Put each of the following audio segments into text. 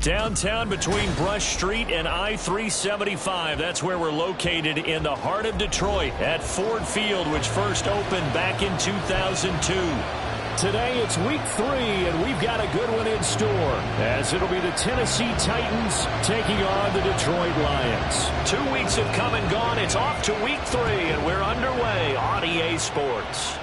Downtown between Brush Street and I-375. That's where we're located in the heart of Detroit at Ford Field, which first opened back in 2002. Today it's week 3, and we've got a good one in store, as it'll be the Tennessee Titans taking on the Detroit Lions. 2 weeks have come and gone. It's off to week 3, and we're underway on EA Sports.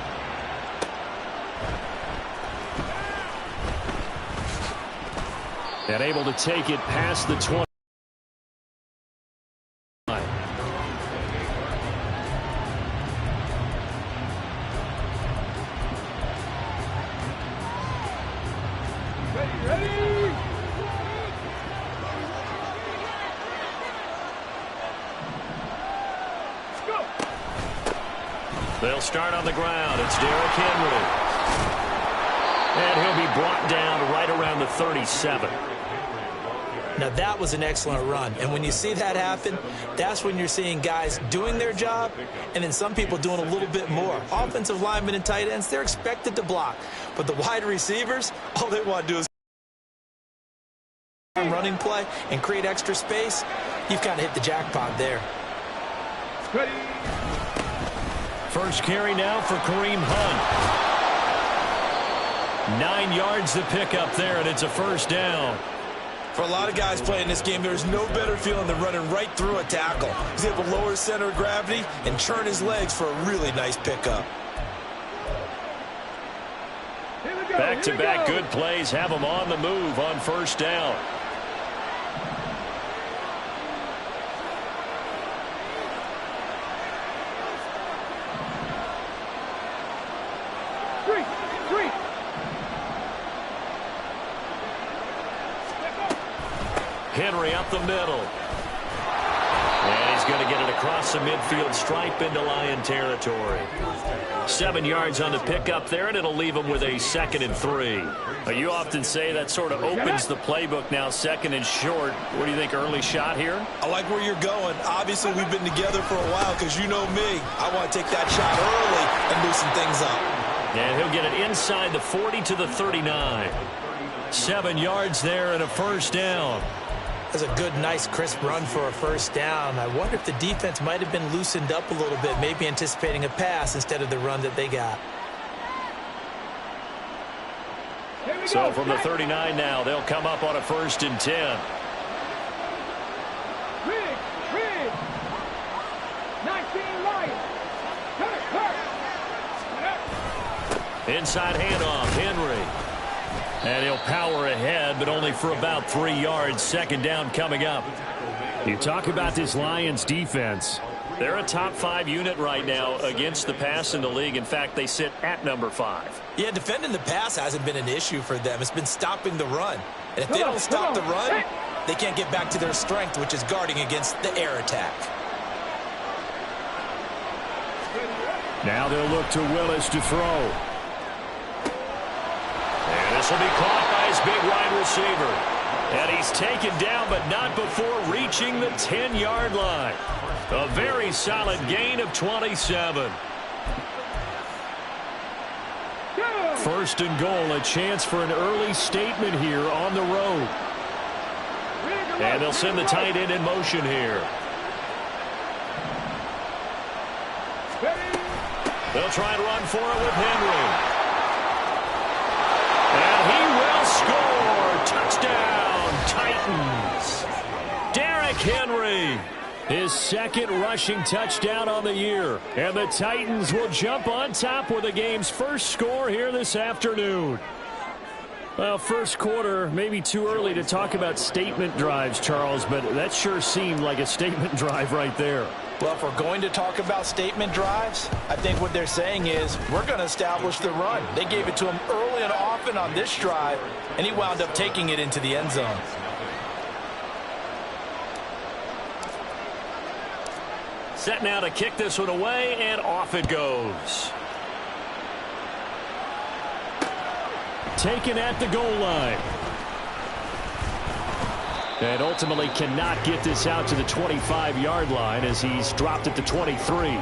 And able to take it past the 20. They'll start on the ground. It's Derrick Henry. And he'll be brought down right around the 37. Now, that was an excellent run. And when you see that happen, that's when you're seeing guys doing their job and then some people doing a little bit more. Offensive linemen and tight ends, they're expected to block. But the wide receivers, all they want to do is running play and create extra space. You've kind of hit the jackpot there. First carry now for Kareem Hunt. 9 yards to pick up there, and it's a first down. For a lot of guys playing this game, there's no better feeling than running right through a tackle. He's able to lower his center of gravity and churn his legs for a really nice pickup. Back-to-back good plays have him on the move on first down. Henry up the middle. And he's going to get it across the midfield stripe into Lion territory. 7 yards on the pickup there, and it'll leave him with a 2nd and 3. You often say that sort of opens the playbook now, 2nd and short. What do you think, early shot here? I like where you're going. Obviously, we've been together for a while because you know me. I want to take that shot early and loosen things up. And he'll get it inside the 40 to the 39. 7 yards there and a first down. That's a good, nice, crisp run for a first down. I wonder if the defense might have been loosened up a little bit, maybe anticipating a pass instead of the run that they got. So from the 39 now, they'll come up on a 1st and 10. Inside handoff, Henry. And he'll power ahead, but only for about 3 yards. 2nd down coming up. You talk about this Lions defense. They're a top 5 unit right now against the pass in the league. In fact, they sit at number 5. Yeah, defending the pass hasn't been an issue for them. It's been stopping the run. And if they don't stop the run, they can't get back to their strength, which is guarding against the air attack. Now they'll look to Willis to throw. And this will be caught by his big wide receiver. And he's taken down, but not before reaching the 10-yard line. A very solid gain of 27. 1st and goal, a chance for an early statement here on the road. And they'll send the tight end in motion here. They'll try and run for it with Henry. And he will score. Touchdown, Titans. Derrick Henry, his 2nd rushing touchdown on the year. And the Titans will jump on top with the game's first score here this afternoon. Well, first quarter, maybe too early to talk about statement drives, Charles, but that sure seemed like a statement drive right there. Well, if we're going to talk about statement drives, I think what they're saying is we're going to establish the run. They gave it to him early and often on this drive, and he wound up taking it into the end zone. Set now to kick this one away, and off it goes. Taken at the goal line. And ultimately cannot get this out to the 25-yard line as he's dropped at the 23.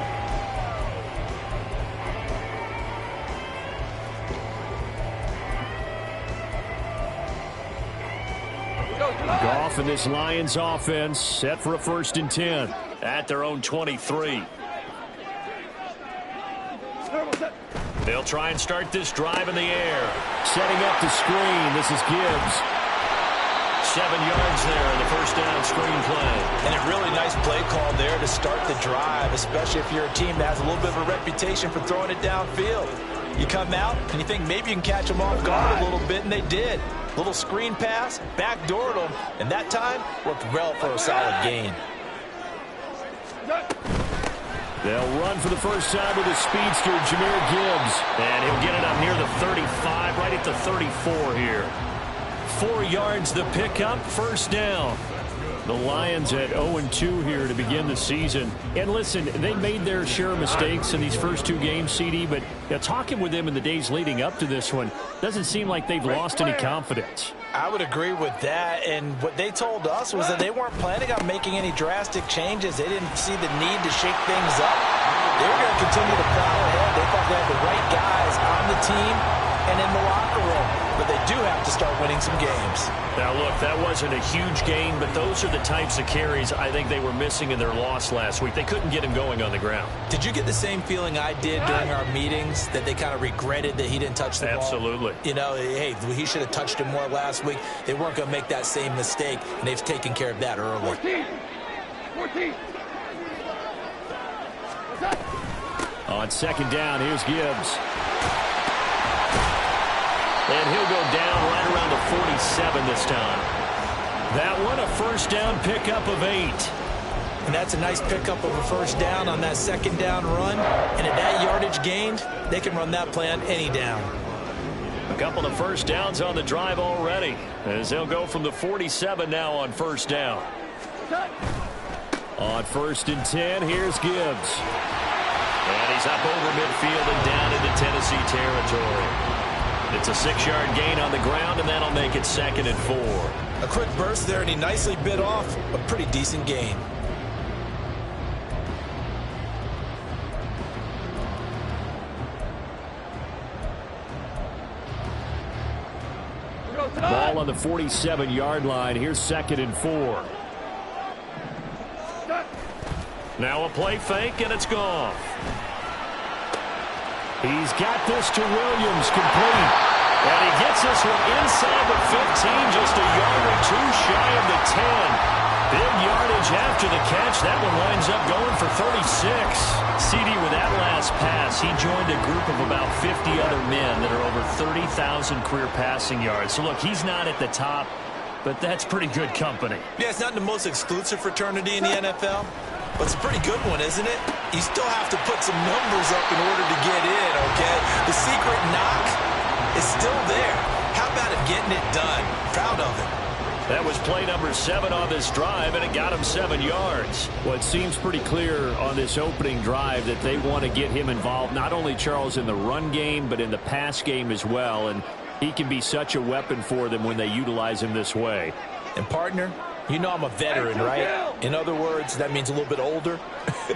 Goff and this Lions offense set for a 1st and 10 at their own 23. They'll try and start this drive in the air. Setting up the screen. This is Gibbs. 7 yards there in the 1st down screen play. And a really nice play call there to start the drive, especially if you're a team that has a little bit of a reputation for throwing it downfield. You come out and you think maybe you can catch them off guard a little bit, and they did. Little screen pass, backdoored them, and that time worked well for a solid gain. They'll run for the first time with the speedster, Jahmyr Gibbs. And he'll get it up near the 35, right at the 34 here. 4 yards the pickup, 1st down. The Lions at 0-2 here to begin the season. And listen, they made their share of mistakes in these first 2 games, CD, but talking with them in the days leading up to this one, doesn't seem like they've lost any confidence. I would agree with that, and what they told us was that they weren't planning on making any drastic changes. They didn't see the need to shake things up. They were going to continue to plow ahead. They thought they had the right guys on the team and in the locker room, but they do have to start winning some games. Now, look, that wasn't a huge gain, but those are the types of carries I think they were missing in their loss last week. They couldn't get him going on the ground. Did you get the same feeling I did during our meetings, that they kind of regretted that he didn't touch the ball? Absolutely. You know, hey, he should have touched it more last week. They weren't going to make that same mistake, and they've taken care of that early. 14. On 2nd down, here's Gibbs. And he'll go down right around the 47 this time. That one, a 1st down pickup of 8. And that's a nice pickup of a 1st down on that 2nd down run. And at that yardage gained, they can run that play on any down. A couple of 1st downs on the drive already, as they'll go from the 47 now on 1st down. On 1st and 10, here's Gibbs. And he's up over midfield and down into Tennessee territory. It's a 6-yard gain on the ground, and that'll make it 2nd and 4. A quick burst there, and he nicely bit off a pretty decent gain. Ball on the 47-yard line. Here's 2nd and 4. Now a play fake, and it's gone. He's got this to Williams, complete. And he gets this one inside the 15, just a yard or 2 shy of the 10. Big yardage after the catch. That one lines up going for 36. CD, with that last pass, he joined a group of about 50 other men that are over 30,000 career passing yards. So, look, he's not at the top, but that's pretty good company. Yeah, it's not the most exclusive fraternity in the NFL, but it's a pretty good one, isn't it? You still have to put some numbers up in order to get in, okay? The secret knock is still there. How about him getting it done? Proud of it. That was play number 7 on this drive, and it got him 7 yards. Well, it seems pretty clear on this opening drive that they want to get him involved, not only, Charles, in the run game, but in the pass game as well. And he can be such a weapon for them when they utilize him this way. And, partner, you know I'm a veteran, right? In other words, that means a little bit older.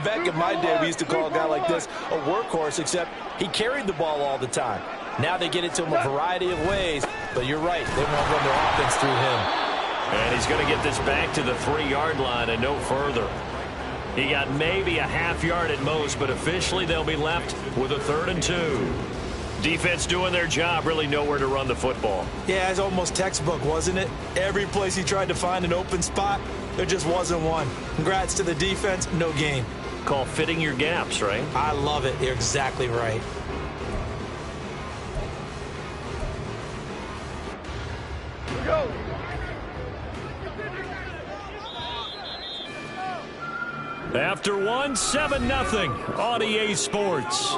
Back in my day, we used to call a guy like this a workhorse, except he carried the ball all the time. Now they get it to him a variety of ways, but you're right. They want to run their offense through him. And he's going to get this back to the 3-yard line and no further. He got maybe a half yard at most, but officially they'll be left with a 3rd and 2. Defense doing their job, really nowhere to run the football. Yeah, it's almost textbook, wasn't it? Every place he tried to find an open spot, there just wasn't one. Congrats to the defense, no gain. Call fitting your gaps, right? I love it. You're exactly right. Go. After 1, 7-0 on EA Sports.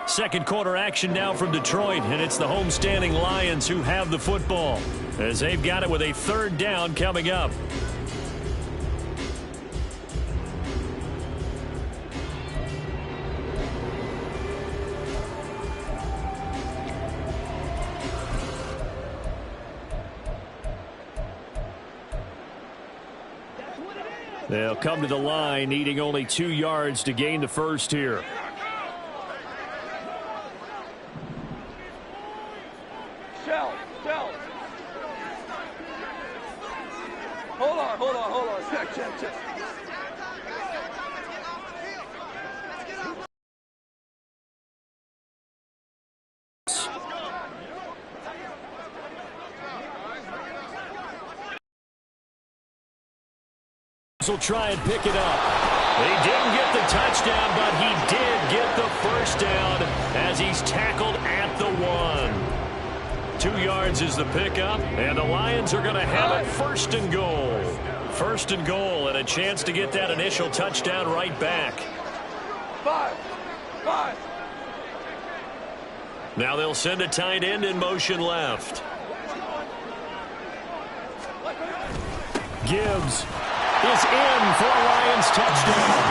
Second quarter action now from Detroit, and it's the homestanding Lions who have the football as they've got it with a 3rd down coming up. They'll come to the line, needing only 2 yards to gain the first here. Shell. Hold on. Check. Will try and pick it up. He didn't get the touchdown, but he did get the first down as he's tackled at the 1. 2 yards is the pickup, and the Lions are going to have it first and goal. First and goal, and a chance to get that initial touchdown right back. 5. Now they'll send a tight end in motion left. Gibbs is in for a Lions touchdown.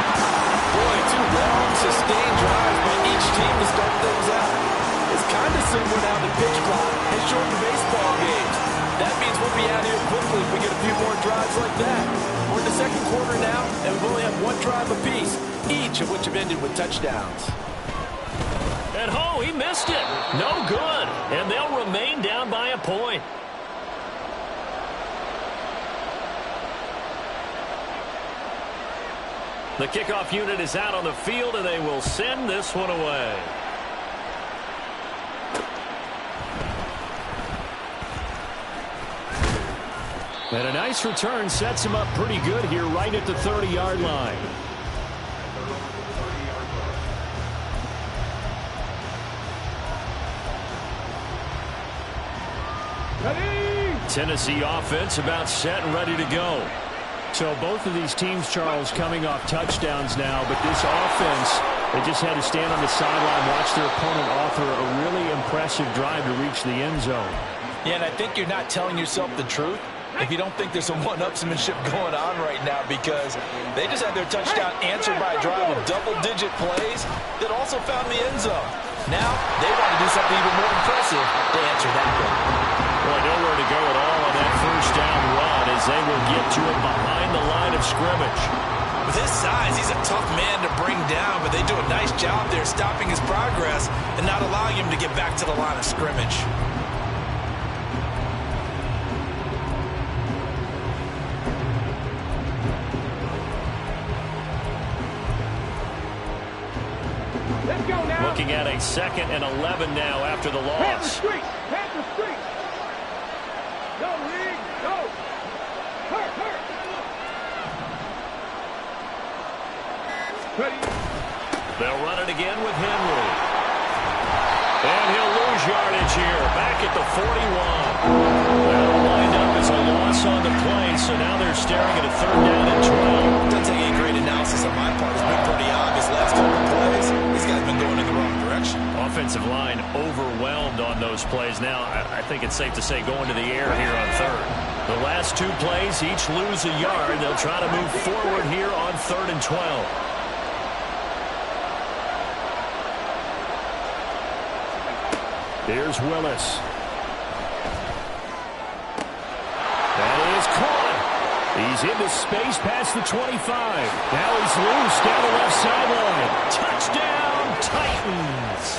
Boy, 2 long, sustained drives by each team to start things out. It's kind of similar now to pitch clock and shortened baseball games. That means we'll be out here quickly if we get a few more drives like that. We're in the second quarter now, and we've only had 1 drive apiece, each of which have ended with touchdowns. And he missed it. No good. And they'll remain down by a point. The kickoff unit is out on the field, and they will send this one away. And a nice return sets him up pretty good here right at the 30-yard line. Tennessee offense about set and ready to go. So both of these teams, Charles, coming off touchdowns now, but this offense, they just had to stand on the sideline, watch their opponent author a really impressive drive to reach the end zone. Yeah, and I think you're not telling yourself the truth if you don't think there's some one-upsmanship going on right now, because they just had their touchdown answered by a drive of double-digit plays that also found the end zone. Now they want to do something even more impressive to answer that one. Boy, nowhere to go at all on that first down run as they will get to him behind the line of scrimmage. With his size, he's a tough man to bring down, but they do a nice job there stopping his progress and not allowing him to get back to the line of scrimmage. Let's go now. Looking at a 2nd and 11 now after the loss. Panther Street. Go, Reed. Go. Hurt. Ready. They'll run it again with Henry. And he'll lose yardage here. Back at the 41. That'll wind up as a loss on the play, so now they're staring at a 3rd down and 12. Doesn't take any great analysis on my part. It's been pretty obvious last couple of plays. These guys have been going in the wrong direction. Offensive line overwhelmed on those plays. Now, I think it's safe to say going to the air here on 3rd. The last 2 plays, each lose a yard. They'll try to move forward here on 3rd and 12. Here's Willis. That is caught. He's into space past the 25. Now he's loose down the left sideline. Touchdown, Titans.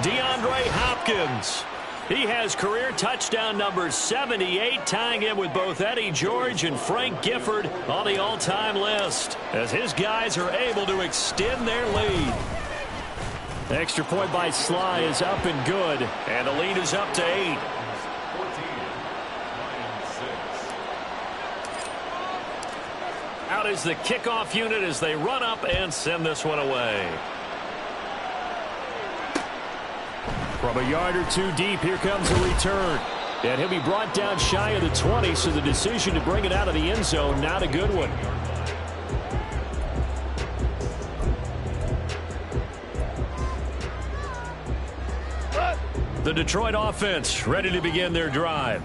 DeAndre Hopkins. He has career touchdown number 78, tying him with both Eddie George and Frank Gifford on the all-time list, as his guys are able to extend their lead. The extra point by Sly is up and good, and the lead is up to 8. Out is the kickoff unit as they run up and send this one away. From a yard or 2 deep, here comes a return. And he'll be brought down shy of the 20, so the decision to bring it out of the end zone, not a good one. The Detroit offense ready to begin their drive.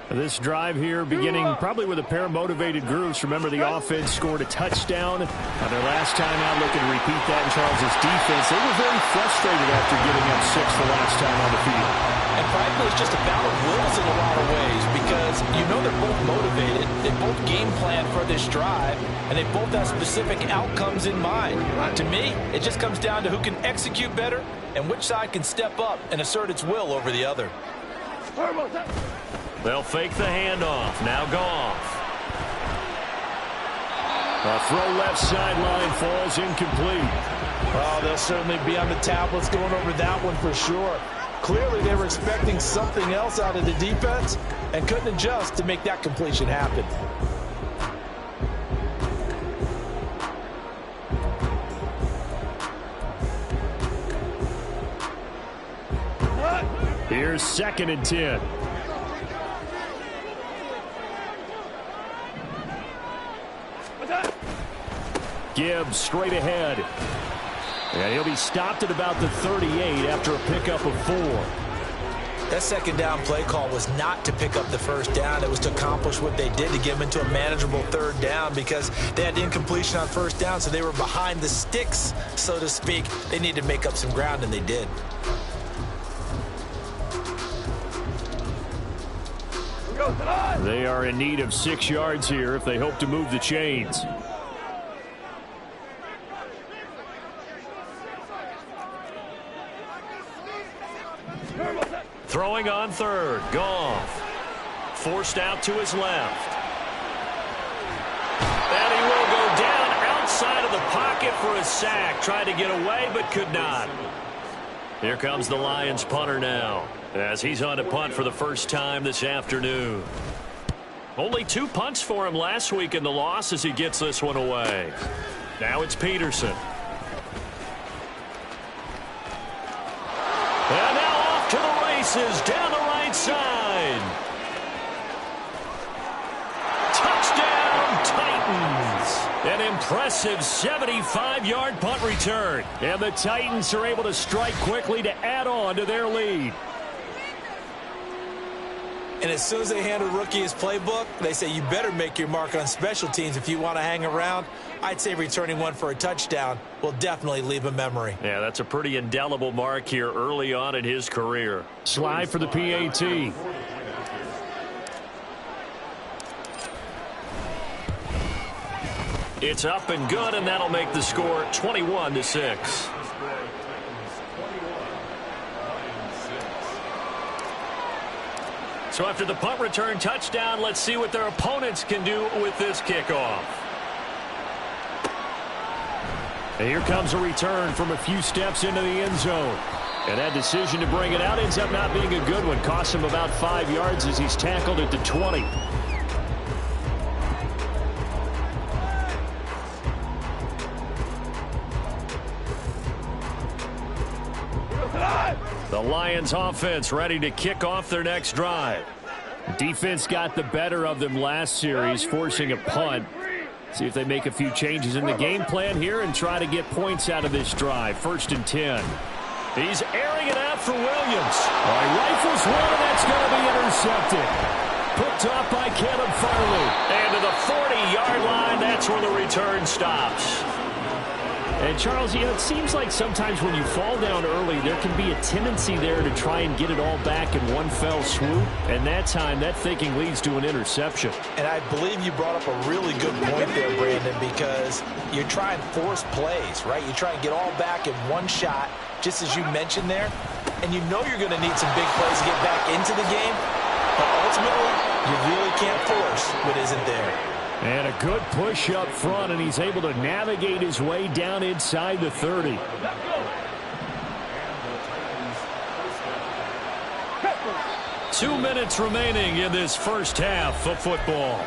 This drive here beginning probably with a pair of motivated groups. Remember, the offense scored a touchdown on their last time out. Looking to repeat that in Charles's defense. They were very frustrated after giving up 6 the last time on the field. And frankly, it's just a battle of wills in a lot of ways, because you know they're both motivated. They both game plan for this drive, and they both have specific outcomes in mind. To me, it just comes down to who can execute better and which side can step up and assert its will over the other. They'll fake the handoff. Now Goff. A throw left sideline falls incomplete. Oh, they'll certainly be on the tablets going over that one for sure. Clearly, they were expecting something else out of the defense and couldn't adjust to make that completion happen. Here's 2nd and 10. Gibbs straight ahead. And he'll be stopped at about the 38 after a pickup of 4. That second down play call was not to pick up the first down. It was to accomplish what they did to get them into a manageable 3rd down because they had incompletion on 1st down, so they were behind the sticks, so to speak. They needed to make up some ground, and they did. They are in need of 6 yards here if they hope to move the chains. Throwing on 3rd. Goff. Forced out to his left. And he will go down outside of the pocket for a sack. Tried to get away but could not. Here comes the Lions punter now, as he's on to punt for the first time this afternoon. Only 2 punts for him last week in the loss as he gets this one away. Now it's Peterson. And now off to the races down the right side. Touchdown, Titans. An impressive 75-yard punt return. And the Titans are able to strike quickly to add on to their lead. And as soon as they hand a rookie his playbook, they say you better make your mark on special teams if you want to hang around. I'd say returning one for a touchdown will definitely leave a memory. Yeah, that's a pretty indelible mark here early on in his career. Slide for the PAT. It's up and good, and that'll make the score 21-6. So after the punt return touchdown, let's see what their opponents can do with this kickoff. And here comes a return from a few steps into the end zone. And that decision to bring it out ends up not being a good one. Costs him about 5 yards as he's tackled at the 20. The Lions offense ready to kick off their next drive. Defense got the better of them last series, forcing a punt. See if they make a few changes in the game plan here and try to get points out of this drive. 1st and 10. He's airing it out for Williams. He rifles one, and that's going to be intercepted. Picked off by Caleb Farley. And to the 40-yard line, that's where the return stops. And, Charles, you know, it seems like sometimes when you fall down early, there can be a tendency there to try and get it all back in one fell swoop. And that time, that thinking leads to an interception. And I believe you brought up a really good point there, Brandon, because you try and force plays, right? You try and get all back in one shot, just as you mentioned there. And you know you're going to need some big plays to get back into the game. But ultimately, you really can't force what isn't there. And a good push up front, and he's able to navigate his way down inside the 30. Two minutes remaining in this first half of football.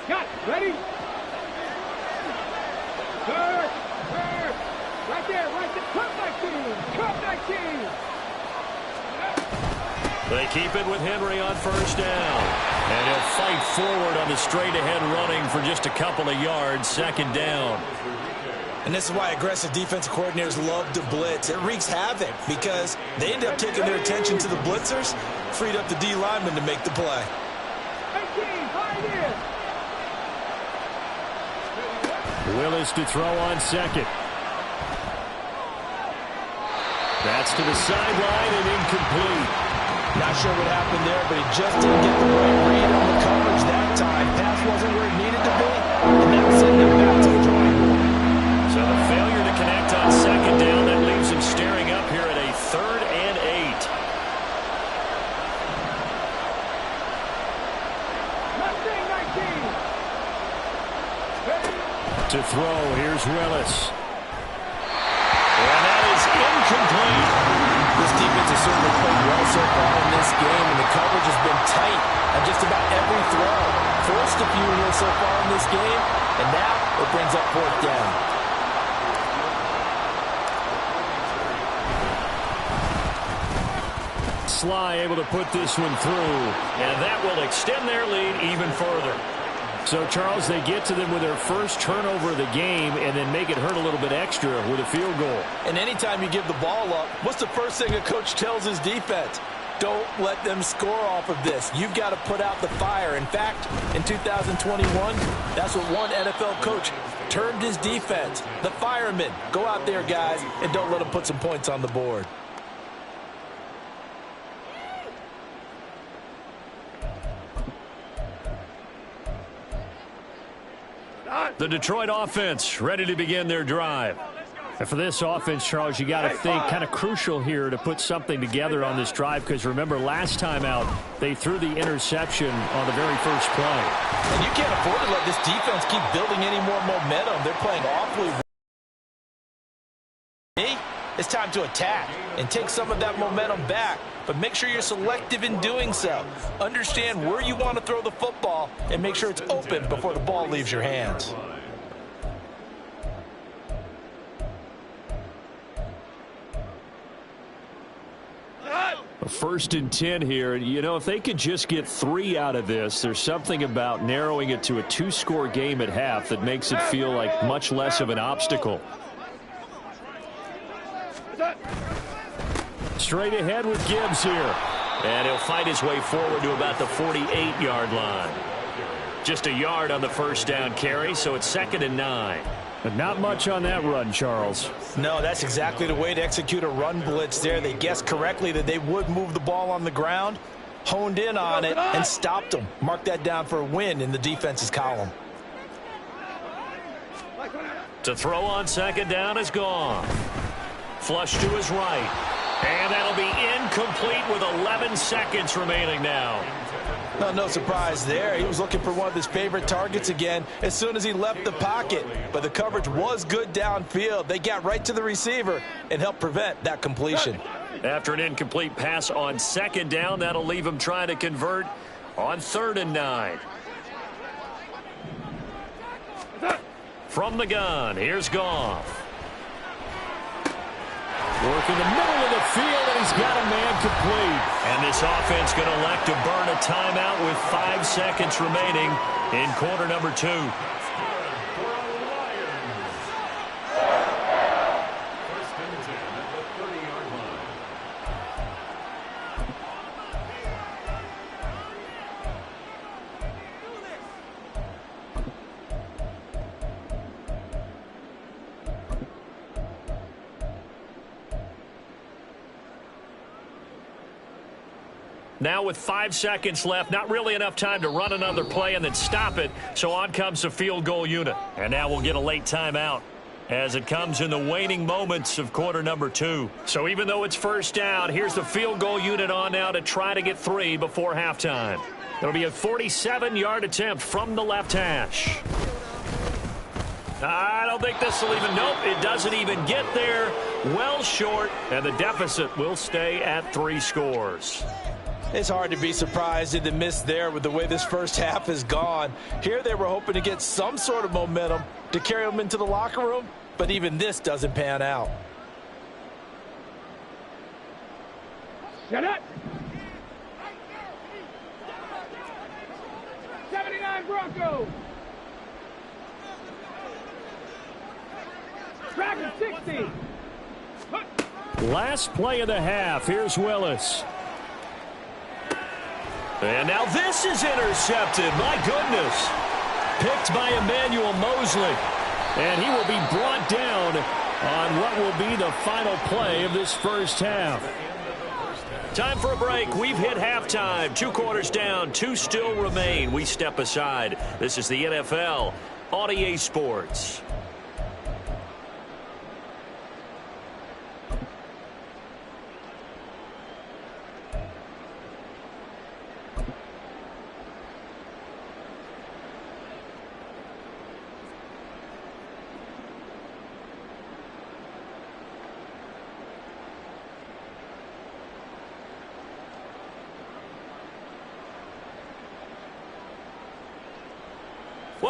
Got it. Ready? Third. Right there. Cut 19. They keep it with Henry on 1st down. And he'll fight forward on the straight-ahead running for just a couple of yards. 2nd down. And this is why aggressive defensive coordinators love to blitz. It wreaks havoc because they end up taking their attention to the blitzers, freed up the D lineman to make the play. 18, Willis to throw on 2nd. That's to the sideline and incomplete. Not sure what happened there, but he just didn't get the right read on the coverage that time. Pass wasn't where it needed to be, and that's sending him back to the drawing board. So the failure to connect on throw. Here's Willis. And that is incomplete. This defense has certainly played well so far in this game, and the coverage has been tight on just about every throw. Forced a few here so far in this game, and now it brings up fourth down. Sly able to put this one through, and that will extend their lead even further. So, Charles, they get to them with their first turnover of the game and then make it hurt a little bit extra with a field goal. And anytime you give the ball up, what's the first thing a coach tells his defense? Don't let them score off of this. You've got to put out the fire. In fact, in 2021, that's what one NFL coach termed his defense. The firemen. Go out there, guys, and don't let them put some points on the board. The Detroit offense ready to begin their drive. And for this offense, Charles, you got to think kind of crucial here to put something together on this drive, because remember last time out they threw the interception on the very first play. And you can't afford to let this defense keep building any more momentum. They're playing awfully well. It's time to attack and take some of that momentum back, but make sure you're selective in doing so. Understand where you want to throw the football and make sure it's open before the ball leaves your hands. A 1st and 10 here. You know, if they could just get 3 out of this, there's something about narrowing it to a 2-score game at half that makes it feel like much less of an obstacle. Straight ahead with Gibbs here. And he'll fight his way forward to about the 48-yard line. Just a yard on the first down carry, so it's 2nd and 9. But not much on that run, Charles. No, that's exactly the way to execute a run blitz there. They guessed correctly that they would move the ball on the ground, honed in on it, and stopped them. Mark that down for a win in the defense's column. To throw on 2nd down is gone. Flush to his right. And that'll be incomplete with 11 seconds remaining now. No surprise there. He was looking for one of his favorite targets again as soon as he left the pocket. But the coverage was good downfield. They got right to the receiver and helped prevent that completion. After an incomplete pass on 2nd down, that'll leave him trying to convert on 3rd and 9. From the gun, here's Goff. Work in the middle of the field, and he's got a man complete. And this offense going to elect to burn a timeout with 5 seconds remaining in quarter number 2. Now with 5 seconds left, not really enough time to run another play and then stop it. So on comes the field goal unit. And now we'll get a late timeout as it comes in the waning moments of quarter number 2. So even though it's first down, here's the field goal unit on now to try to get 3 before halftime. It'll be a 47-yard attempt from the left hash. I don't think this will even, nope, it doesn't even get there. Well short, and the deficit will stay at 3 scores. It's hard to be surprised in the miss there with the way this first half has gone. Here they were hoping to get some sort of momentum to carry them into the locker room, but even this doesn't pan out. Shut up! 79 Broncos! Dragon 60! Last play of the half. Here's Willis. And now this is intercepted. My goodness. Picked by Emmanuel Mosley. And he will be brought down on what will be the final play of this first half. Time for a break. We've hit halftime. 2 quarters down. 2 still remain. We step aside. This is the NFL on EA Sports.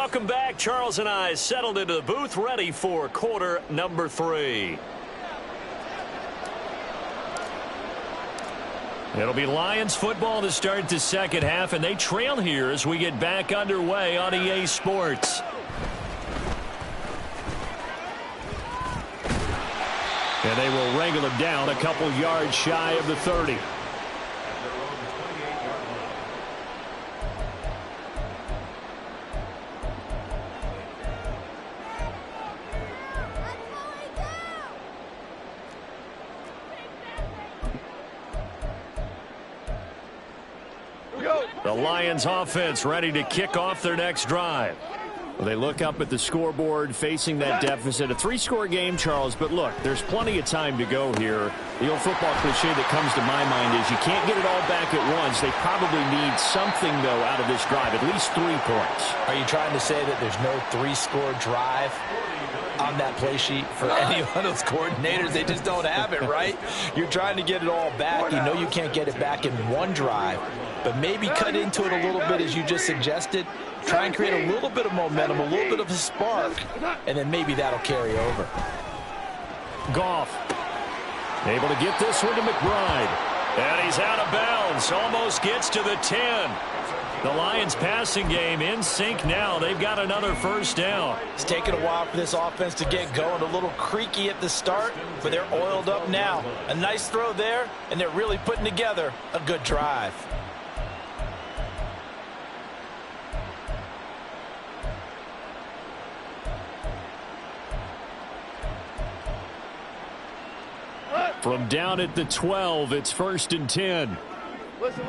Welcome back. Charles and I settled into the booth, ready for quarter number 3. It'll be Lions football to start the second half, and they trail here as we get back underway on EA Sports. And they will wrangle him down a couple yards shy of the 30. The Lions offense ready to kick off their next drive. Well, they look up at the scoreboard facing that deficit. A 3-score game, Charles, but look, there's plenty of time to go here. The old football cliche that comes to my mind is you can't get it all back at once. They probably need something, though, out of this drive, at least 3 points. Are you trying to say that there's no 3-score drive on that play sheet for any one of those coordinators? They just don't have it, right? You're trying to get it all back. You know you can't get it back in one drive, but maybe cut into it a little bit as you just suggested. Try and create a little bit of momentum, a little bit of a spark, and then maybe that'll carry over. Goff able to get this one to McBride. And he's out of bounds. Almost gets to the 10. The Lions passing game in sync now. They've got another first down. It's taken a while for this offense to get going. A little creaky at the start, but they're oiled up now. A nice throw there, and they're really putting together a good drive. From down at the 12, it's 1st and 10. Listen.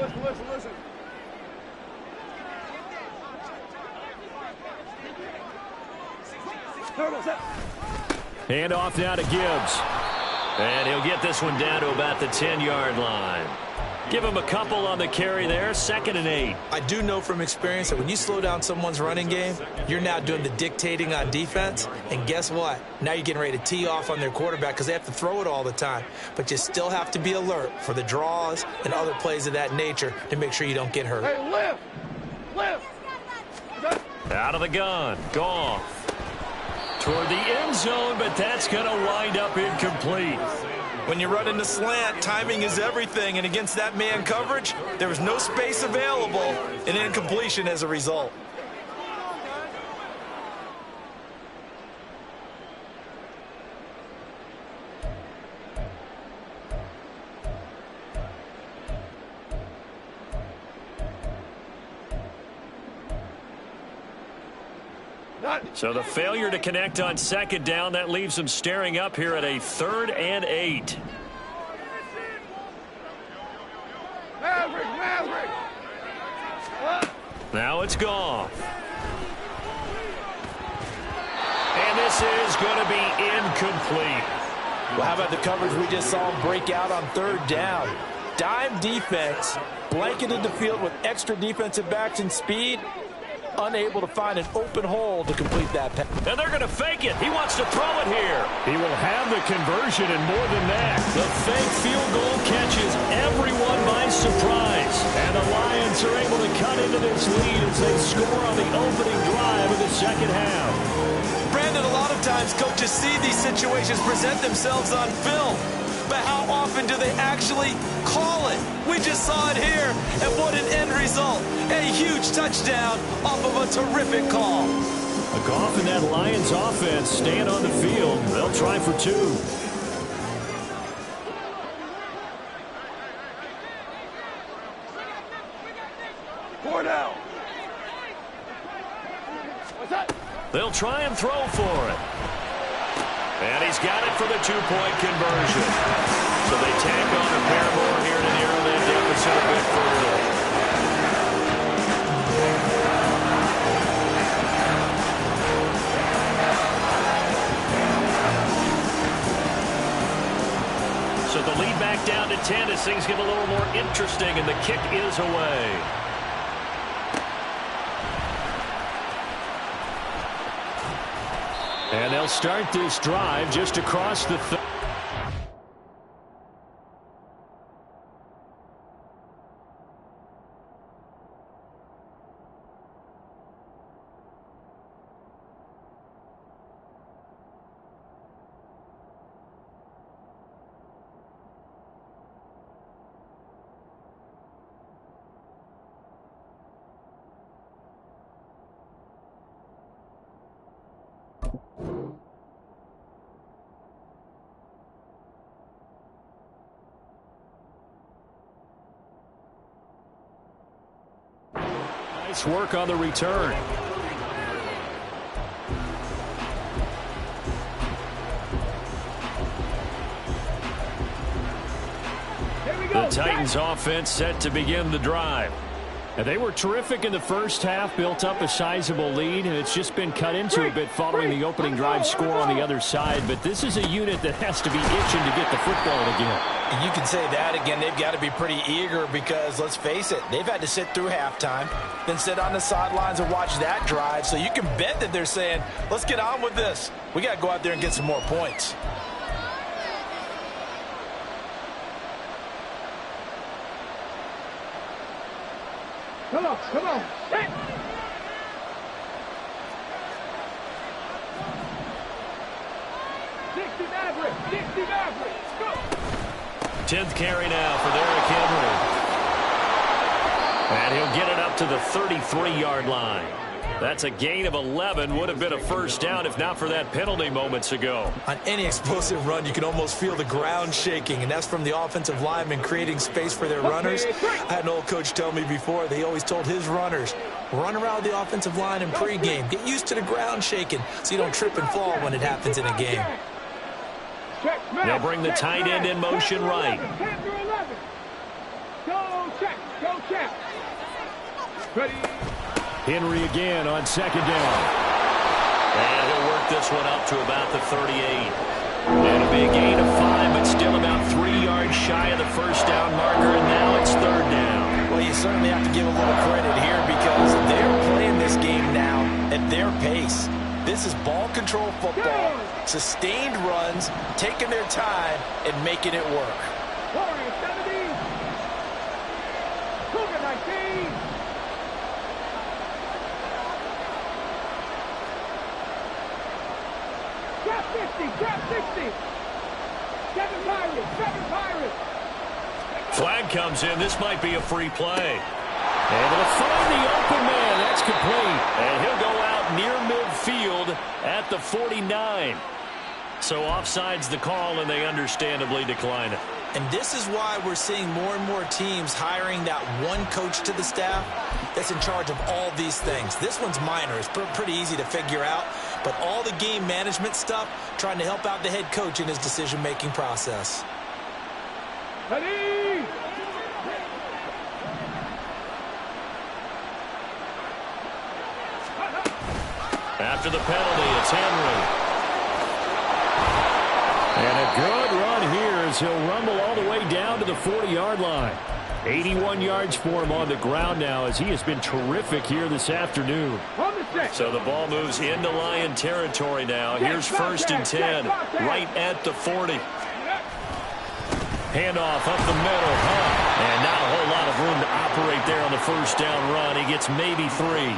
Hand off now to Gibbs. And he'll get this one down to about the 10-yard line. Give him a couple on the carry there. 2nd and 8. I do know from experience that when you slow down someone's running game, you're now doing the dictating on defense. And guess what? Now you're getting ready to tee off on their quarterback because they have to throw it all the time. But you still have to be alert for the draws and other plays of that nature to make sure you don't get hurt. Hey, lift. Out of the gun. Goff toward the end zone, but that's going to wind up incomplete. When you run into slant, timing is everything, and against that man coverage, there was no space available, and incompletion as a result. So the failure to connect on 2nd down, that leaves them staring up here at a 3rd and 8. Maverick. Now it's Goff. And this is going to be incomplete. Well, how about the coverage we just saw him break out on 3rd down? Dime defense, blanketed the field with extra defensive backs and speed, unable to find an open hole to complete that pass. And they're going to fake it. He wants to throw it here. He will have the conversion and more than that. The fake field goal catches everyone by surprise. And the Lions are able to cut into this lead as they score on the opening drive of the second half. Brandon, a lot of times coaches see these situations present themselves on film. But how often do they actually call it? We just saw it here, and what an end result. A huge touchdown off of a terrific call. Goff and that Lions offense staying on the field. They'll try for 2. They'll try and throw for it. And he's got it for the 2-point conversion. So they tack on a pair more here to narrow that deficit a bit further. So the lead back down to 10 as things get a little more interesting, and the kick is away. And they'll start this drive just across the Nice work on the return. The Titans offense set to begin the drive. And they were terrific in the first half, built up a sizable lead, and it's just been cut into a bit following the opening drive score on the other side. But this is a unit that has to be itching to get the football again. And you can say that again. They've got to be pretty eager because, let's face it, they've had to sit through halftime, then sit on the sidelines and watch that drive. So you can bet that they're saying, let's get on with this. We got to go out there and get some more points. Come on, come on. Hey. Go. 10th carry now for Derrick Henry. And he'll get it up to the 33-yard line. That's a gain of 11. Would have been a first down if not for that penalty moments ago. On any explosive run, you can almost feel the ground shaking, and that's from the offensive linemen creating space for their runners. I had an old coach tell me before, they always told his runners, run around the offensive line in pregame. Get used to the ground shaking so you don't trip and fall when it happens in a game. They'll bring the tight end in motion right. Go check, go check. Ready. Henry again on second down. And he'll work this one up to about the 38. It'll be a gain of 5, but still about 3 yards shy of the first down marker, and now it's third down. Well, you certainly have to give a little credit here because they're playing this game now at their pace. This is ball control football, sustained runs, taking their time, and making it work. Warrior 70. Cougar 19. Trap 50, trap 60. 7 Pirates. Flag comes in. This might be a free play. Able to find the open man. That's complete. And he'll go out near midfield at the 49. So offside's the call, and they understandably decline it. And this is why we're seeing more and more teams hiring that one coach to the staff that's in charge of all these things. This one's minor. It's pretty easy to figure out. But all the game management stuff, trying to help out the head coach in his decision-making process. Ready. After the penalty, it's Henry. And a good run here as he'll rumble all the way down to the 40-yard line. 81 yards for him on the ground now as he has been terrific here this afternoon. So the ball moves into Lion territory now. Here's 1st and 10 right at the 40. Handoff up the middle. And not a whole lot of room to operate there on the first down run. He gets maybe 3.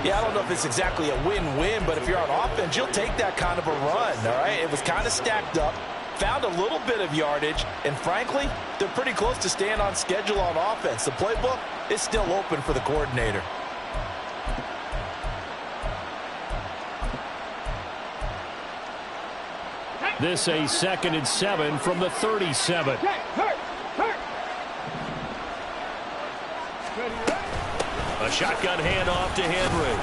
Yeah, I don't know if it's exactly a win-win, but if you're on offense, you'll take that kind of a run, all right? It was kind of stacked up, found a little bit of yardage, and frankly, they're pretty close to staying on schedule on offense. The playbook is still open for the coordinator. This a 2nd and 7 from the 37. A shotgun handoff to Henry.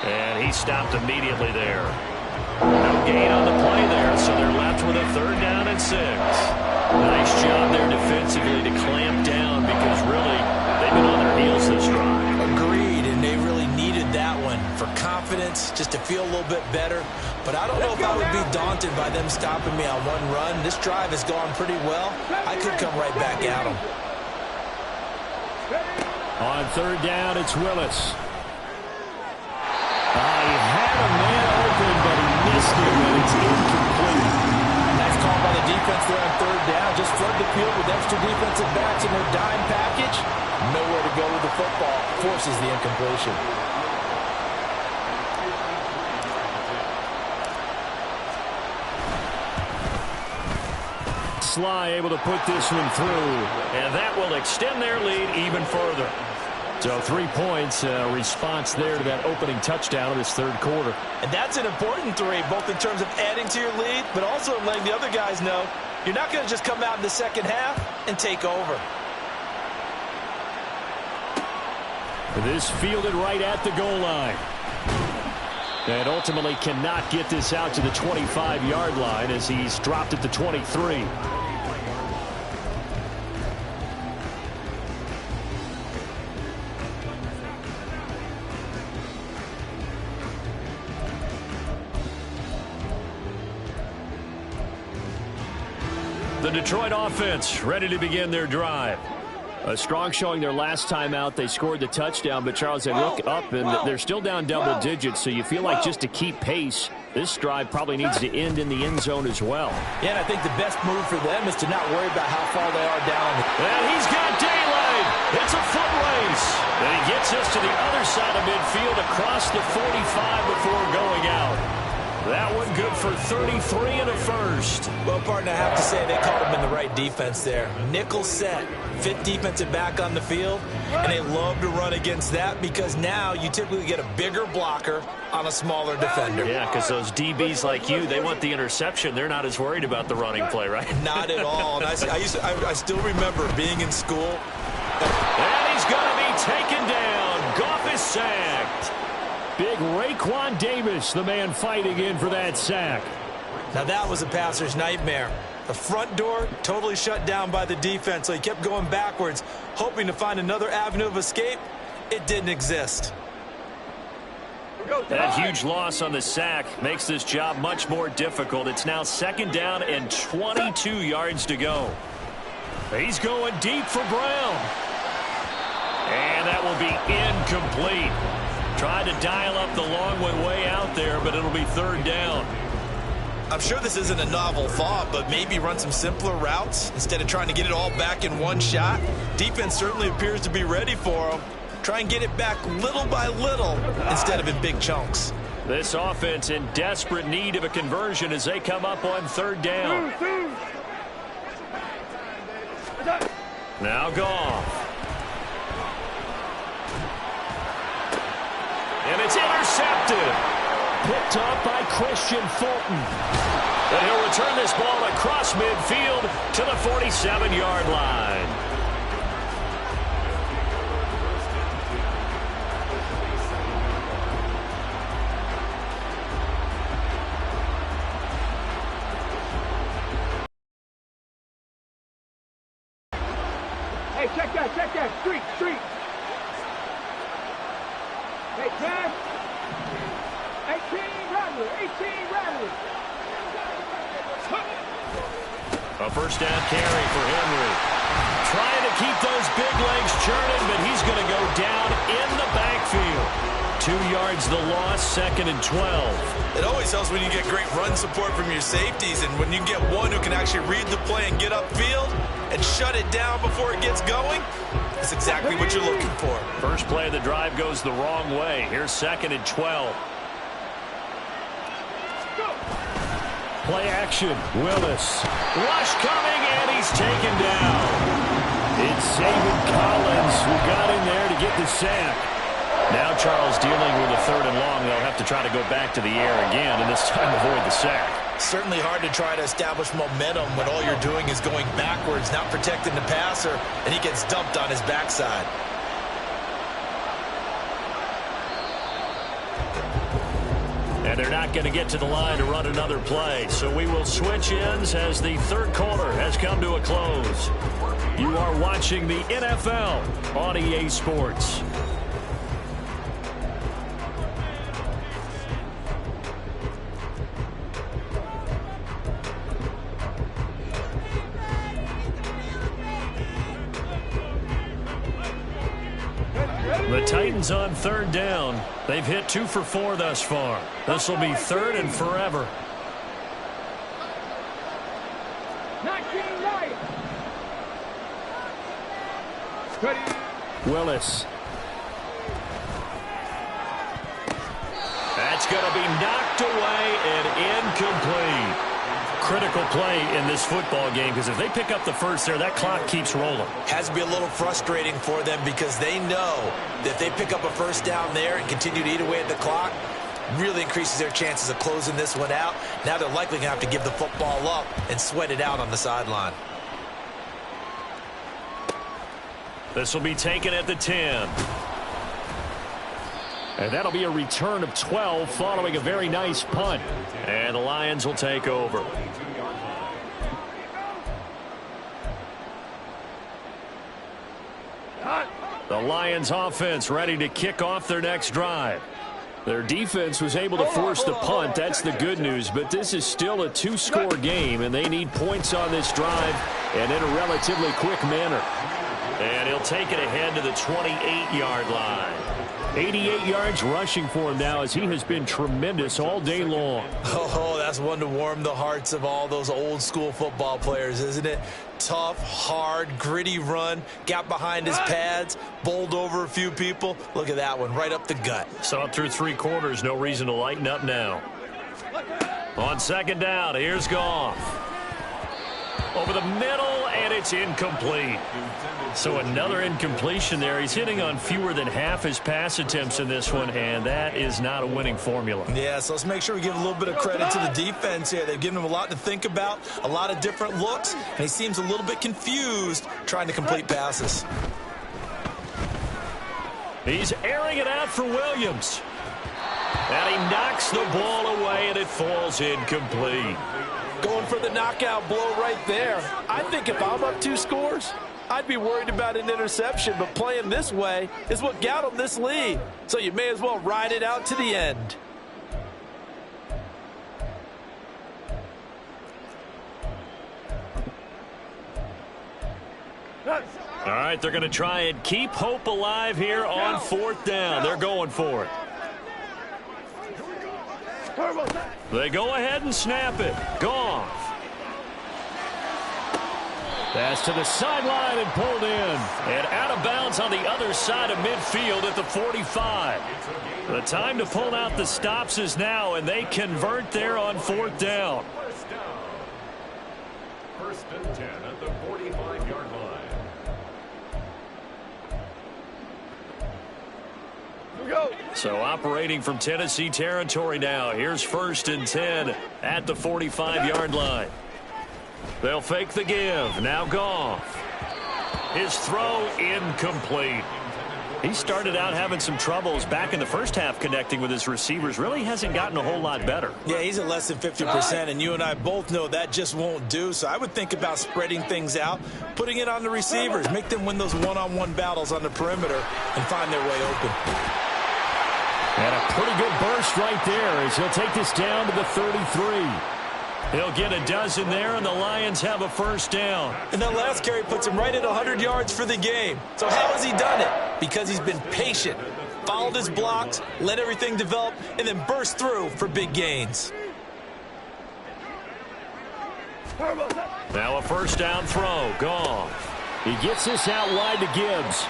And he stopped immediately there. No gain on the play there, so they're left with a 3rd down and 6. Nice job there defensively to clamp down because really they've been on their heels this drive. Agreed, and they really needed that one for confidence, just to feel a little bit better. But I don't know if I would be daunted by them stopping me on one run. This drive has gone pretty well. I could come right back at them. On 3rd down, it's Willis. He had a man open, but he missed it when it's incomplete. Nice call by the defense there on 3rd down. Just flood the field with extra defensive backs in their dime package. Nowhere to go with the football. Forces the incompletion. Sly able to put this one through, and that will extend their lead even further. So 3 points, response there to that opening touchdown of this third quarter. And that's an important 3, both in terms of adding to your lead, but also letting the other guys know you're not going to just come out in the second half and take over. This fielded right at the goal line. And ultimately cannot get this out to the 25-yard line as he's dropped at the 23. The Detroit offense ready to begin their drive. A strong showing their last time out. They scored the touchdown, but Charles, they look up and they're still down double digits, so you feel like just to keep pace, this drive probably needs to end in the end zone as well. Yeah, and I think the best move for them is to not worry about how far they are down. And he's got daylight. It's a foot race. And he gets us to the other side of midfield across the 45 before going out. That one good for 33 and a first. Well, partner, I have to say they caught him in the right defense there. Nickel set, fit defensive back on the field, and they love to run against that because now you typically get a bigger blocker on a smaller defender. Yeah, because those DBs like you, they want the interception. They're not as worried about the running play, right? Not at all. And I still remember being in school. And he's going to be taken down. Goff is sacked. Big Raekwon Davis, the man fighting in for that sack. Now that was a passer's nightmare. The front door totally shut down by the defense, so he kept going backwards, hoping to find another avenue of escape. It didn't exist. That huge loss on the sack makes this job much more difficult. It's now second down and 22 yards to go. He's going deep for Brown. And that will be incomplete. Tried to dial up the long one way out there, but it'll be third down. I'm sure this isn't a novel thought, but maybe run some simpler routes instead of trying to get it all back in one shot. Defense certainly appears to be ready for them. Try and get it back little by little instead of in big chunks. This offense in desperate need of a conversion as they come up on third down. Now Goff. And it's intercepted. Picked up by Christian Fulton. And he'll return this ball across midfield to the 47-yard line. Hey, check that. Street. Hey, Cash. 18 Rattler. A first down carry for Henry. Trying to keep those big legs churning, but he's going to go down in the backfield. 2 yards the loss, second and 12. It always helps when you get great run support from your safeties, and when you get one who can actually read the play and get upfield and shut it down before it gets going, that's exactly what you're looking for. First play of the drive goes the wrong way. Here's second and 12. Play action. Willis. Rush coming, and he's taken down. It's Saban Collins who got in there to get the sack. Now Charles dealing with a third and long. They'll have to try to go back to the air again, and this time avoid the sack. Certainly hard to try to establish momentum when all you're doing is going backwards, not protecting the passer, and he gets dumped on his backside. And they're not going to get to the line to run another play. So we will switch ends as the third quarter has come to a close. You are watching the NFL on EA Sports. The Titans on third down. They've hit 2 for 4 thus far. This will be third and forever. 19 Lions. Willis. That's going to be knocked away and incomplete. critical play in this football game because if they pick up the first there, that clock keeps rolling. Has to be a little frustrating for them because they know that if they pick up a first down there and continue to eat away at the clock, really increases their chances of closing this one out. Now they're likely going to have to give the football up and sweat it out on the sideline. This will be taken at the 10. And that'll be a return of 12 following a very nice punt. And the Lions will take over. The Lions offense ready to kick off their next drive. Their defense was able to force the punt. That's the good news. But this is still a two-score game, and they need points on this drive and in a relatively quick manner. And he'll take it ahead to the 28-yard line. 88 yards rushing for him now as he has been tremendous all day long. Oh, that's one to warm the hearts of all those old-school football players, isn't it? Tough, hard, gritty run, got behind his pads, bowled over a few people. Look at that one, right up the gut. Saw it through three quarters, no reason to lighten up now. On second down, here's Goff. Over the middle, and it's incomplete. So another incompletion there. He's hitting on fewer than half his pass attempts in this one, and that is not a winning formula. Yeah, so let's make sure we give a little bit of credit to the defense here. They've given him a lot to think about, a lot of different looks, and he seems a little bit confused trying to complete passes. He's airing it out for Williams. And he knocks the ball away, and it falls incomplete. Going for the knockout blow right there. I think if I'm up 2 scores, I'd be worried about an interception, but playing this way is what got him this lead. So you may as well ride it out to the end. All right, they're going to try and keep hope alive here on fourth down. They're going for it. They go ahead and snap it. Goff. Pass to the sideline and pulled in. And out of bounds on the other side of midfield at the 45. The time to pull out the stops is now, and they convert there on fourth down. First and 10 at the 45-yard line. So operating from Tennessee territory now. Here's first and 10 at the 45-yard line. They'll fake the give. Now Goff. His throw incomplete. He started out having some troubles back in the first half connecting with his receivers. Really hasn't gotten a whole lot better. Yeah, he's at less than 50%, and you and I both know that just won't do. So I would think about spreading things out, putting it on the receivers, make them win those one-on-one battles on the perimeter and find their way open. And a pretty good burst right there as he'll take this down to the 33. He'll get a dozen there, and the Lions have a first down. And that last carry puts him right at 100 yards for the game. So how has he done it? Because he's been patient, followed his blocks, let everything develop, and then burst through for big gains. Now a first down throw. Goff. He gets this out wide to Gibbs.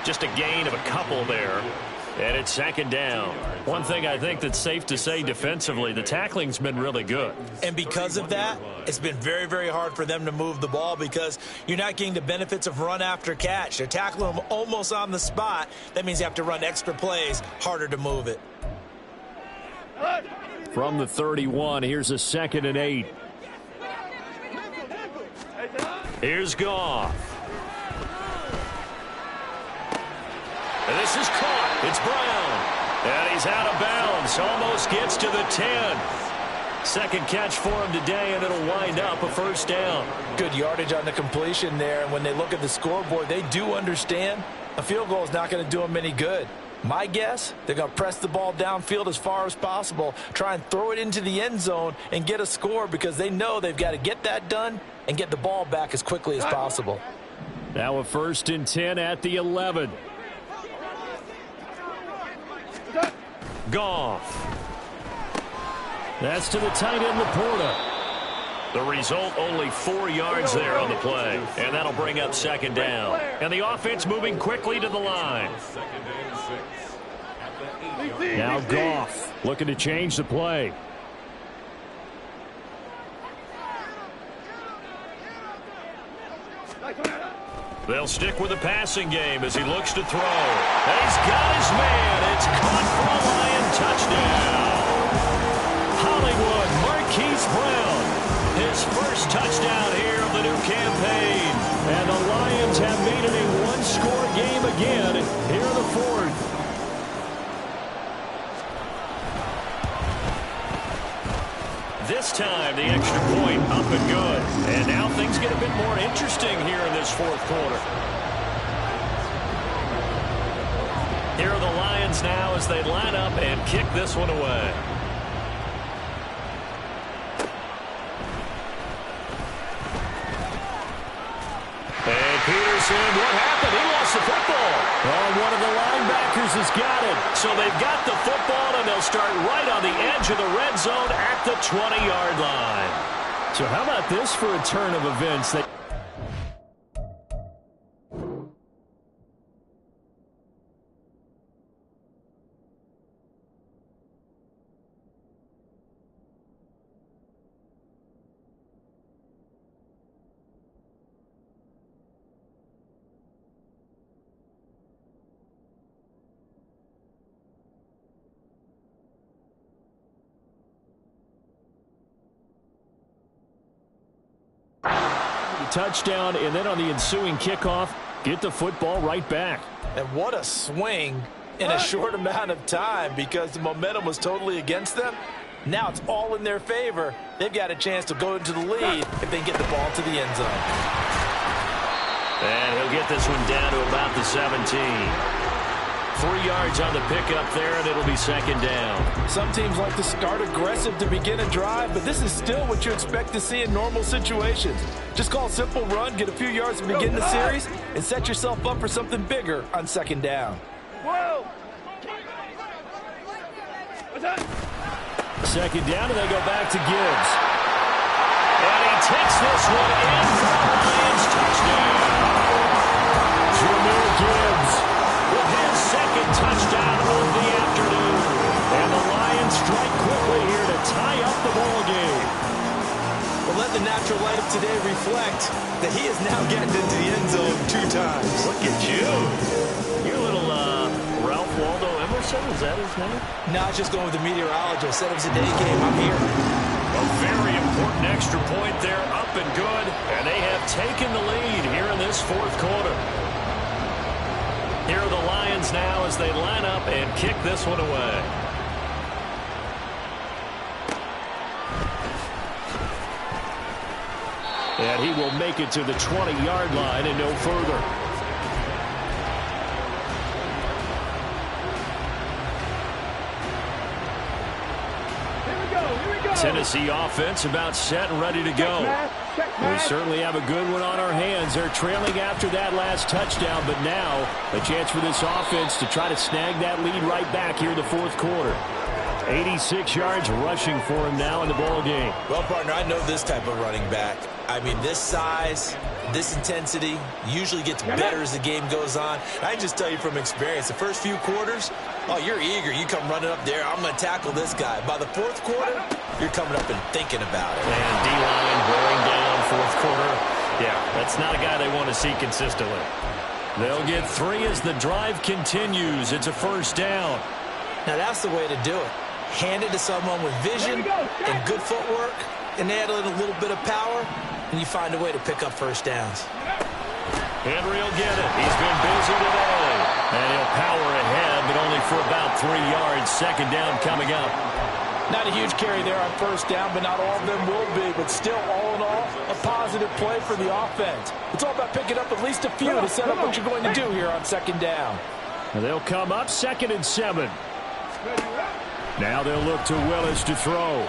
Just a gain of a couple there. And it's second down. One thing I think that's safe to say defensively, the tackling's been really good. And because of that, it's been very, very hard for them to move the ball because you're not getting the benefits of run after catch. They're tackling them almost on the spot. That means you have to run extra plays, harder to move it. From the 31, here's a second and 8. Here's Goff. And this is caught. It's Brown. And he's out of bounds. Almost gets to the 10. Second catch for him today, and it'll wind up a first down. Good yardage on the completion there. And when they look at the scoreboard, they do understand a field goal is not going to do them any good. My guess, they're going to press the ball downfield as far as possible, try and throw it into the end zone and get a score because they know they've got to get that done and get the ball back as quickly as possible. Now a first and 10 at the 11. Goff. That's to the tight end, Laporta. The result, only 4 yards there on the play. And that'll bring up second down. And the offense moving quickly to the line. Now Goff looking to change the play. They'll stick with the passing game as he looks to throw. And he's got his man. It's caught for a Lion touchdown. Hollywood Marquise Brown, his first touchdown here of the new campaign. And the Lions have made it a one-score game again here in the fourth. This time, the extra point up and good. And now things get a bit more interesting here in this fourth quarter. Here are the Lions now as they line up and kick this one away. And Peterson, what happened? He lost the football. Well, one of the linebackers has got it. So they've got the football, and they'll start right on the edge of the red zone at the 20-yard line. So how about this for a turn of events? That touchdown, and then on the ensuing kickoff, get the football right back. And what a swing in a short amount of time because the momentum was totally against them. Now it's all in their favor. They've got a chance to go into the lead if they can get the ball to the end zone. And he'll get this one down to about the 17. 3 yards on the pickup there, and it'll be second down. Some teams like to start aggressive to begin a drive, but this is still what you expect to see in normal situations. Just call a simple run, get a few yards to begin the series, and set yourself up for something bigger on second down. Second down, and they go back to Gibbs. And he takes this one in for the Lions touchdown. Jahmyr Gibbs with his second touchdown of the afternoon. And the Lions strike quickly here to tie up the ball game. Well, let the natural light of today reflect that he is now getting into the end zone 2 times. Look at you. Your little Ralph Waldo Emerson, is that his name? No, it's just going with the meteorologist. Said it was a day game. I'm here. A very important extra point there, up and good. And they have taken the lead here in this fourth quarter. Here are the Lions now as they line up and kick this one away. And he will make it to the 20-yard line and no further. Tennessee offense about set and ready to go. We certainly have a good one on our hands. They're trailing after that last touchdown, but now a chance for this offense to try to snag that lead right back here in the fourth quarter. 86 yards rushing for him now in the ball game. Well, partner, I know this type of running back. I mean, this size, this intensity usually gets better as the game goes on. I can just tell you from experience, the first few quarters, oh, you're eager. You come running up there, I'm going to tackle this guy. By the fourth quarter, you're coming up and thinking about it. And D-line wearing down fourth quarter. Yeah, that's not a guy they want to see consistently. They'll get 3 as the drive continues. It's a first down. Now, that's the way to do it. Hand it to someone with vision and good footwork, and add a little bit of power, and you find a way to pick up first downs. Henry will get it. He's been busy today. And he'll power ahead, but only for about 3 yards. Second down coming up. Not a huge carry there on first down, but not all of them will be. But still, all in all, a positive play for the offense. It's all about picking up at least a few to set up what you're going to do here on second down. And they'll come up 2nd and 7. Now they'll look to Willis to throw.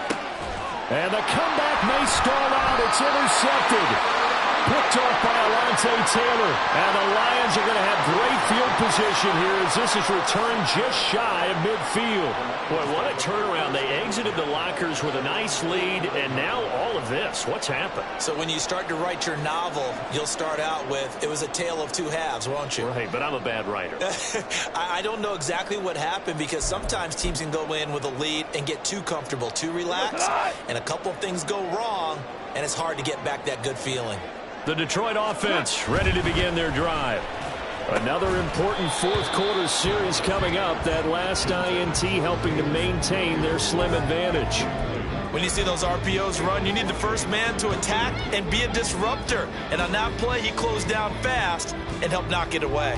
And the comeback may stall out. It's intercepted. Picked off by Alontae Taylor. And the Lions are going to have great field position here as this is returned just shy of midfield. Boy, what a turnaround. They exited the lockers with a nice lead, and now all of this. What's happened? So when you start to write your novel, you'll start out with, it was a tale of 2 halves, won't you? Right, but I'm a bad writer. I don't know exactly what happened because sometimes teams can go in with a lead and get too comfortable, too relaxed, and a couple of things go wrong, and it's hard to get back that good feeling. The Detroit offense ready to begin their drive. Another important fourth-quarter series coming up. That last INT helping to maintain their slim advantage. When you see those RPOs run, you need the first man to attack and be a disruptor. And on that play, he closed down fast and helped knock it away.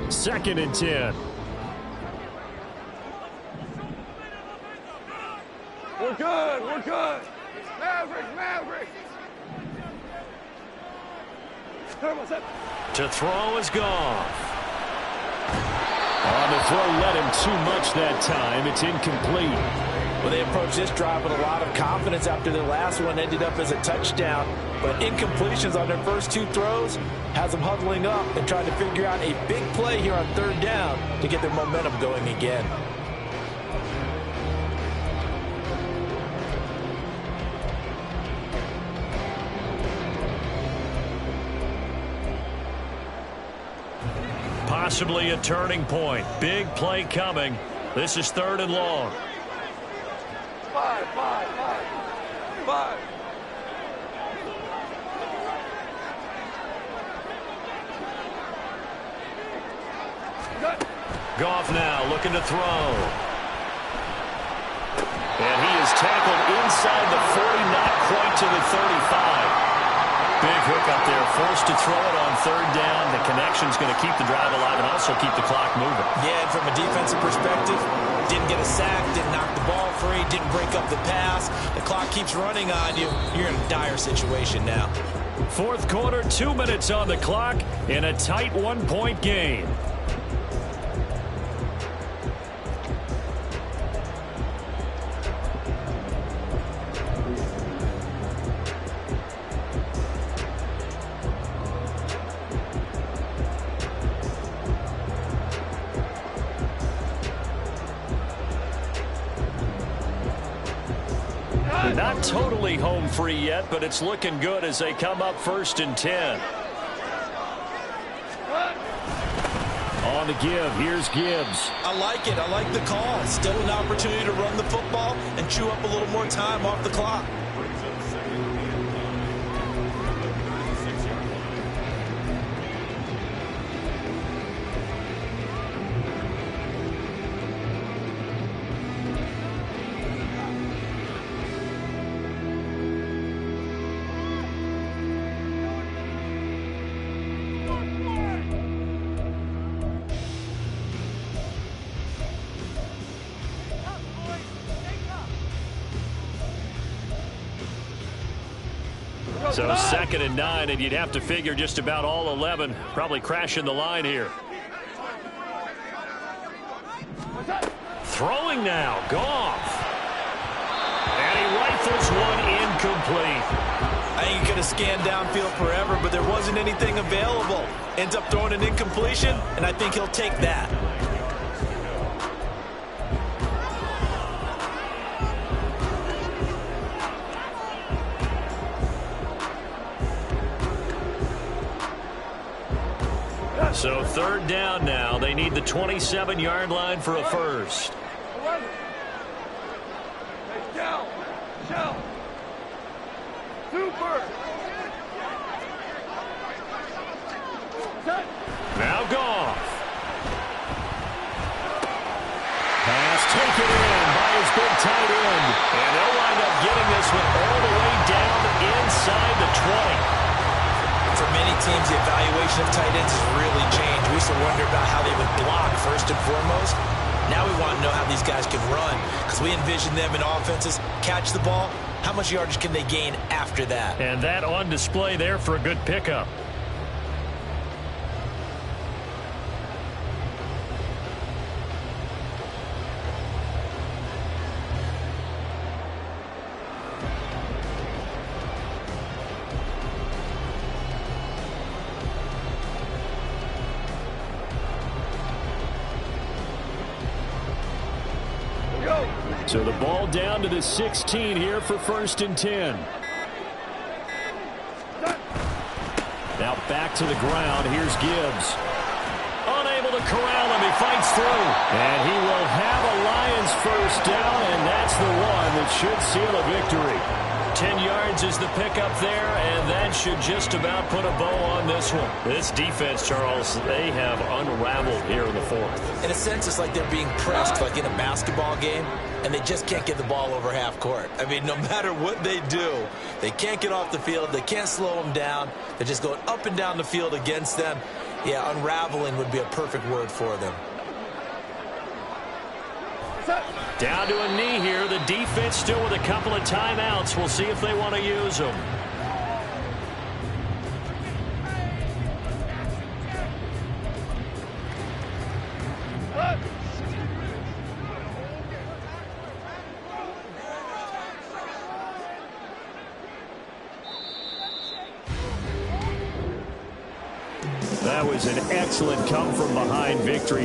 Second and 10. We're good. We're good. Maverick, Maverick. To throw is Goff. On the throw, let him too much that time. It's incomplete. Well, they approached this drive with a lot of confidence after their last one ended up as a touchdown. But incompletions on their first two throws has them huddling up and trying to figure out a big play here on third down to get their momentum going again. Possibly a turning point. Big play coming. This is third and long. 5. Goff now looking to throw. And he is tackled inside the 40, not quite to the 35. Big hook up there, forced to throw it on third down. The connection's going to keep the drive alive and also keep the clock moving. Yeah, and from a defensive perspective, didn't get a sack, didn't knock the ball free, didn't break up the pass. The clock keeps running on you. You're in a dire situation now. Fourth quarter, 2 minutes on the clock in a tight one-point game. Not totally home free yet, but it's looking good as they come up first and 10. On the give, here's Gibbs. I like it. I like the call. Still an opportunity to run the football and chew up a little more time off the clock. So second and 9, and you'd have to figure just about all 11 probably crashing the line here. Throwing now, Goff. And he rifles one incomplete. I think he could have scanned downfield forever, but there wasn't anything available. Ends up throwing an incompletion, and I think he'll take that. So third down now. They need the 27-yard line for a first. Shell. Super. Now Goff. Pass taken in by his big tight end. And they'll wind up getting this one all the way down inside the 20. For many teams, the evaluation of tight ends has really changed. We used to wonder about how they would block first and foremost. Now we want to know how these guys can run, because we envision them in offenses catch the ball. How much yardage can they gain after that? And that on display there for a good pickup. So the ball down to the 16 here for first and 10. Now back back to the ground. Here's Gibbs. Unable to corral him. He fights through. And he will have a Lions first down, and that's the one that should seal a victory. 10 yards is the pickup there, and that should just about put a bow on this one. This defense, Charles, they have unraveled here in the fourth. In a sense, it's like they're being pressed like in a basketball game, and they just can't get the ball over half court. I mean, no matter what they do, they can't get off the field. They can't slow them down. They're just going up and down the field against them. Yeah, unraveling would be a perfect word for them. Down to a knee here. The defense still with a couple of timeouts. We'll see if they want to use them. That was an excellent come-from-behind victory.